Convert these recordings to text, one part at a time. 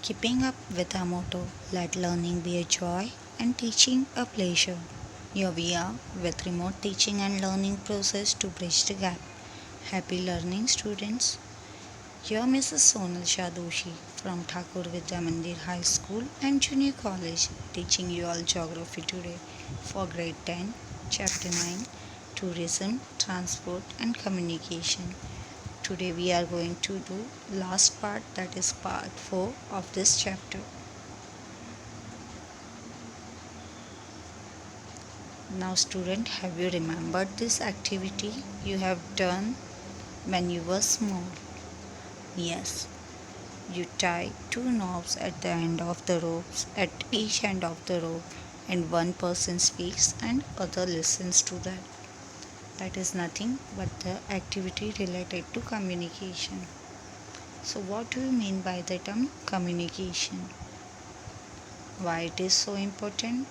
Keeping up with our motto, let learning be a joy and teaching a pleasure. Here we are with remote teaching and learning process to bridge the gap. Happy learning, students. Here Mrs. Sonal Shah Doshi from Thakur Vidya Mandir High School and Junior College teaching you all geography today for grade 10, chapter 9, tourism, transport and communication. Today we are going to do last part, that is part 4 of this chapter. Now student, have you remembered this activity you have done when you were small? Yes. You tie two knobs at the end of the ropes, at each end of the rope, and one person speaks and other listens to that. That is nothing but the activity related to communication. So what do you mean by the term communication? Why it is so important?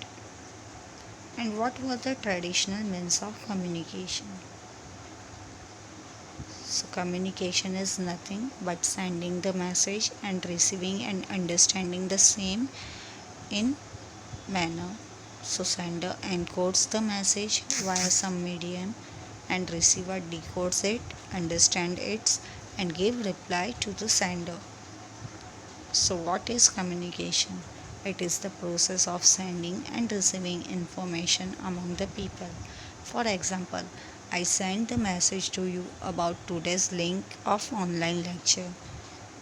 And what were the traditional means of communication? So communication is nothing but sending the message and receiving and understanding the same in manner. So sender encodes the message via some medium and receiver decodes it, understands it and give reply to the sender. So what is communication? It is the process of sending and receiving information among the people. For example, I send the message to you about today's link of online lecture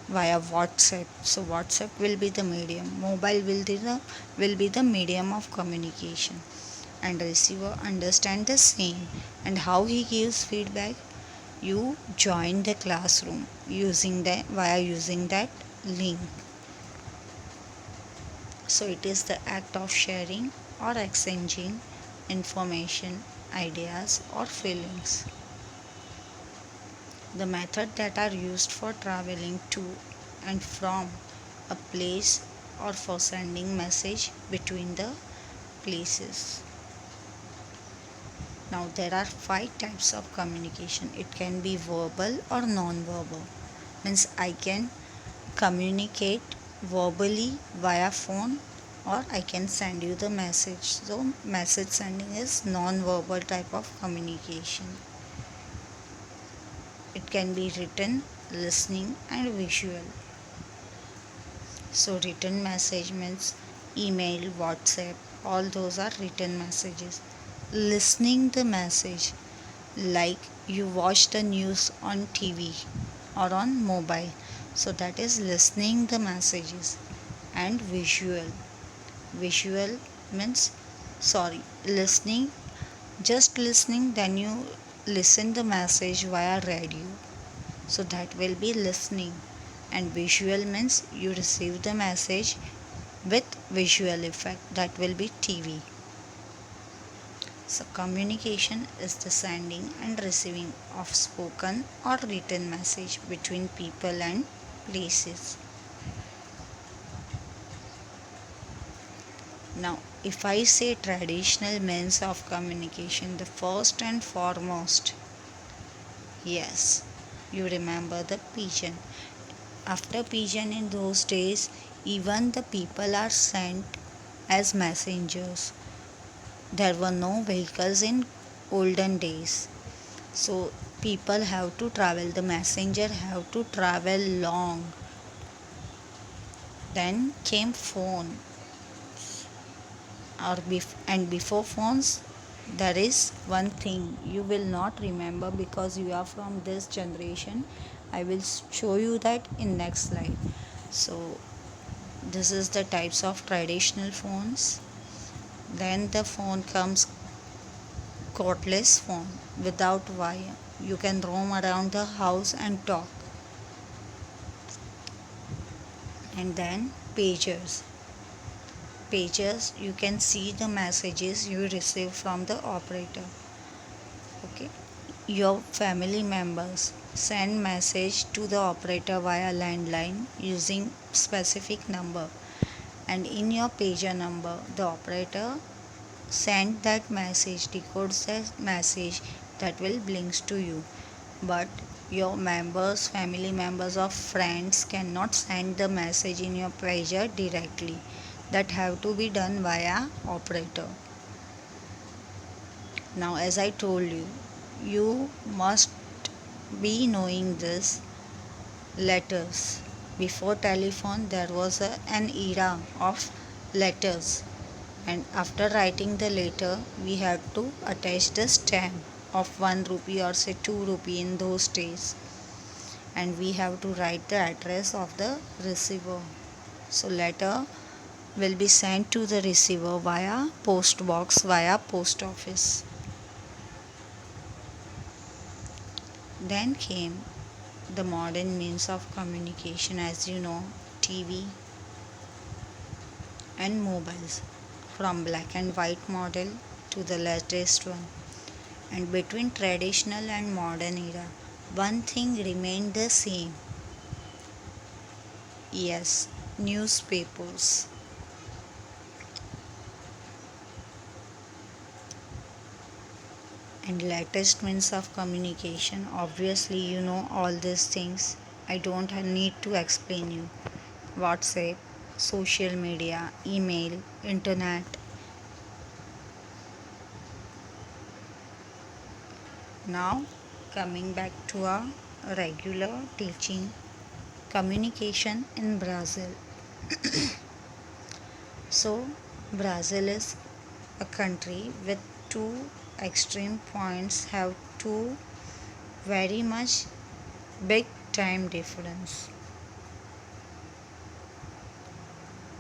via WhatsApp. So WhatsApp will be the medium. Mobile will be the medium of communication. And receiver understand the same. And how he gives feedback? You join the classroom using that link. So it is the act of sharing or exchanging information, ideas or feelings. The method that are used for traveling to and from a place or for sending message between the places. Now there are 5 types of communication. It can be verbal or non-verbal. Means I can communicate verbally via phone or I can send you the message. So message sending is non-verbal type of communication. It can be written, listening and visual. So written message means email, WhatsApp, all those are written messages. Listening the message, like you watch the news on TV or on mobile, so that is listening the messages. And visual means listening, just listening, then you listen the message via radio, so that will be listening. And visual means you receive the message with visual effect, that will be TV. So communication is the sending and receiving of spoken or written message between people and places. Now, if I say traditional means of communication, the first and foremost, yes, you remember the pigeon. After pigeon in those days, even the people are sent as messengers. There were no vehicles in olden days. So people have to travel, the messenger have to travel long. Then came phone and before phones there is one thing you will not remember because you are from this generation. I will show you that in next slide. So this is the types of traditional phones. Then the phone comes cordless phone without wire. You can roam around the house and talk. And then pagers. Pagers, you can see the messages you receive from the operator. Okay. Your family members send message to the operator via landline using specific number, and in your pager number the operator send that message, decodes that message, that will blinks to you. But Your members, family members or friends cannot send the message in your pager directly. That have to be done via operator. Now as I told you, you must be knowing this letters. Before telephone there was an era of letters, and after writing the letter we had to attach the stamp of 1 rupee or say 2 rupee in those days, and we have to write the address of the receiver. So letter will be sent to the receiver via post box, via post office. Then came the modern means of communication, as you know, TV and mobiles, from black and white model to the latest one. And between traditional and modern era, one thing remained the same. Yes, newspapers. And latest means of communication, obviously you know all these things. I don't need to explain you. WhatsApp, social media, email, internet. Now coming back to our regular teaching, communication in Brazil. So Brazil is a country with two extreme points, have two very much big time difference,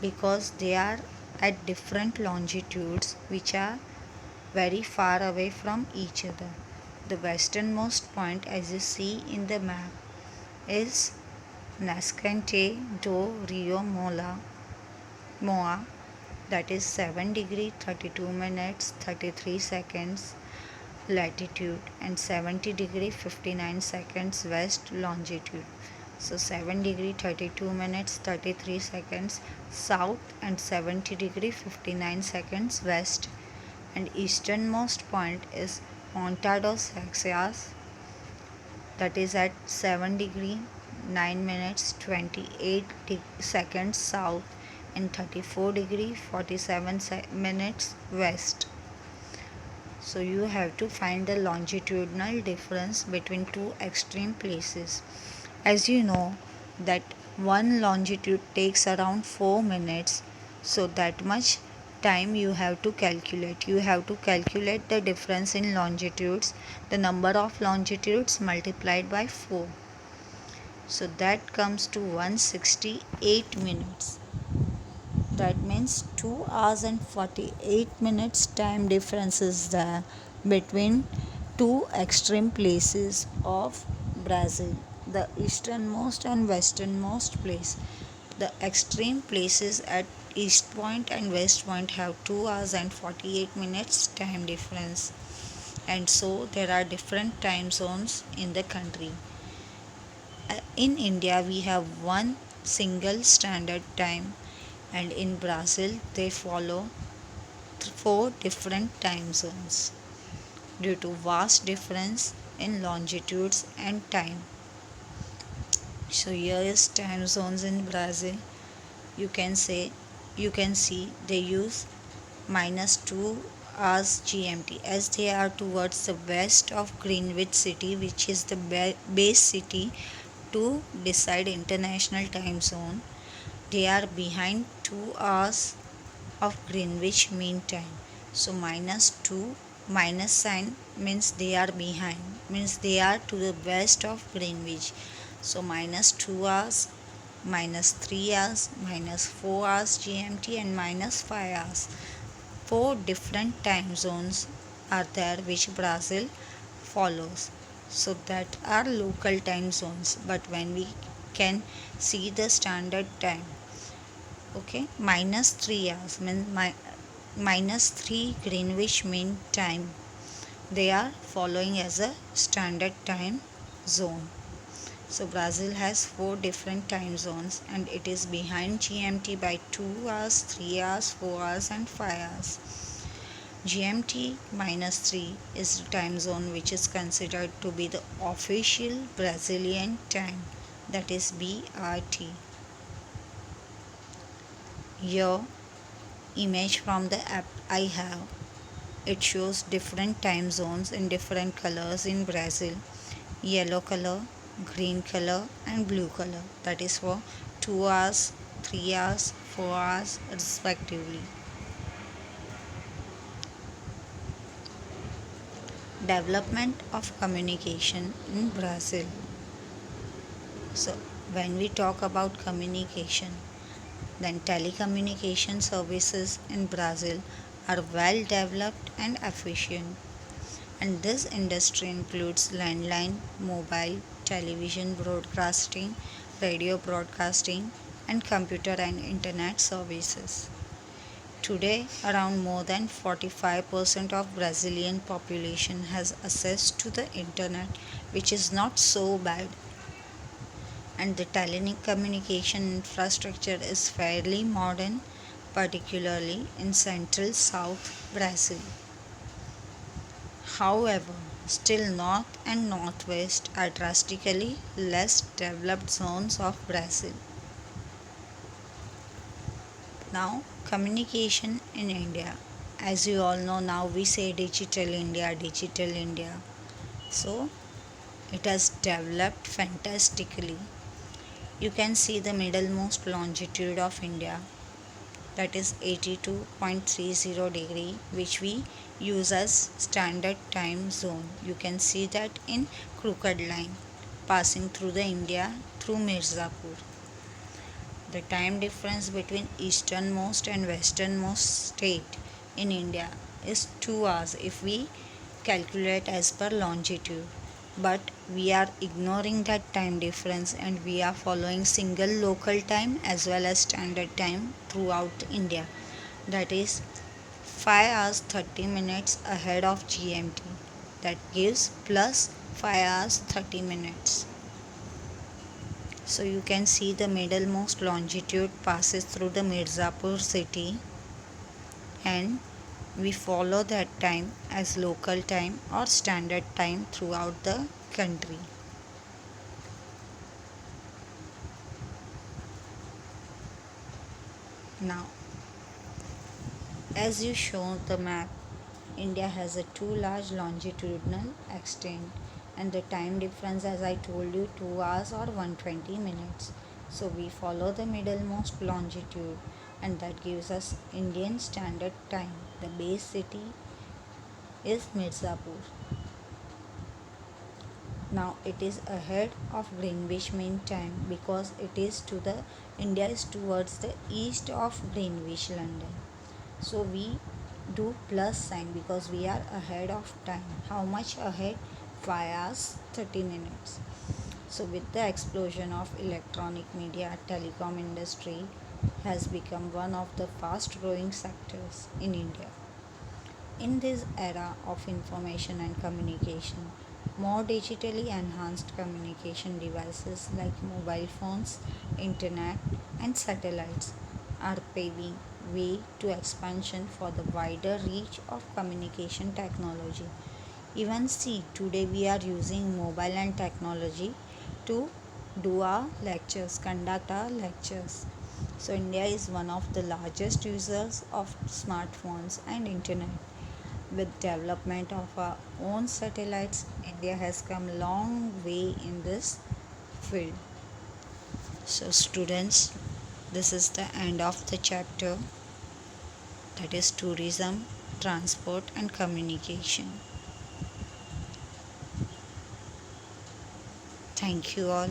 because they are at different longitudes which are very far away from each other. The westernmost point, as you see in the map, is Nascente do Rio Moa, that is 7 degree 32 minutes 33 seconds latitude and 70 degree 59 seconds west longitude. So 7 degree 32 minutes 33 seconds south and 70 degree 59 seconds west. And easternmost point is Ponta dos Axias, that is at 7 degree 9 minutes 28 seconds south and 34 degree 47 minutes west. So you have to find the longitudinal difference between two extreme places. As you know that one longitude takes around 4 minutes, so that much time you have to calculate. You have to calculate the difference in longitudes, the number of longitudes multiplied by 4. So that comes to 168 minutes. That means 2 hours and 48 minutes time difference is there between two extreme places of Brazil, the easternmost and westernmost place. The extreme places at east point and west point have 2 hours and 48 minutes time difference, and so there are different time zones in the country. In India we have one single standard time, and in Brazil they follow 4 different time zones due to vast difference in longitudes and time. So here is time zones in Brazil. You can see they use -2 hours GMT, as they are towards the west of Greenwich City, which is the base city to decide international time zone. They are behind 2 hours of Greenwich Mean Time. So -2 minus sign means they are behind, means they are to the west of Greenwich. So -2 hours, -3 hours, -4 hours GMT and -5 hours. 4 different time zones are there which Brazil follows. So that are local time zones. But when we can see the standard time, okay, -3 hours means -3 Greenwich Mean Time, they are following as a standard time zone. So Brazil has 4 different time zones, and it is behind GMT by 2 hours, 3 hours, 4 hours and 5 hours. GMT minus 3 is the time zone which is considered to be the official Brazilian time, that is BRT. Here image from the app I have, it shows different time zones in different colors in Brazil: yellow color, green color and blue color, that is for 2 hours, 3 hours, 4 hours respectively. Development of communication in Brazil. So when we talk about communication, then telecommunication services in Brazil are well developed and efficient. And this industry includes landline, mobile, television broadcasting, radio broadcasting, and computer and internet services. Today, around more than 45% of Brazilian population has access to the internet, which is not so bad. And the telecommunication infrastructure is fairly modern, particularly in central south Brazil. However, still north and northwest are drastically less developed zones of Brazil. Now, communication in India. As you all know, now we say digital India, digital India. So, it has developed fantastically. You can see the middlemost longitude of India, that is 82.30 degree, which we use as standard time zone. You can see that in crooked line passing through the India through Mirzapur. The time difference between easternmost and westernmost state in India is 2 hours if we calculate as per longitude. But we are ignoring that time difference and we are following single local time as well as standard time throughout India. That is 5 hours 30 minutes ahead of GMT. That gives plus 5 hours 30 minutes. So you can see the middlemost longitude passes through the Mirzapur city, and we follow that time as local time or standard time throughout the country. Now, as you show the map, India has a too large longitudinal extent, and the time difference, as I told you, 2 hours or 120 minutes. So we follow the middlemost longitude, and that gives us Indian Standard Time. The base city is Mirzapur. Now it is ahead of Greenwich Mean Time because it is to the India is towards the east of Greenwich, London. So we do plus sign because we are ahead of time. How much ahead? 5 hours 30 minutes. So with the explosion of electronic media, telecom industry has become one of the fast growing sectors in India. In this era of information and communication, more digitally enhanced communication devices like mobile phones, internet, and satellites are paving way to expansion for the wider reach of communication technology. Even see, today we are using mobile and technology to do our lectures, conduct our lectures. So India is one of the largest users of smartphones and internet. With development of our own satellites, India has come a long way in this field. So students, this is the end of the chapter, that is tourism, transport and communication. Thank you all.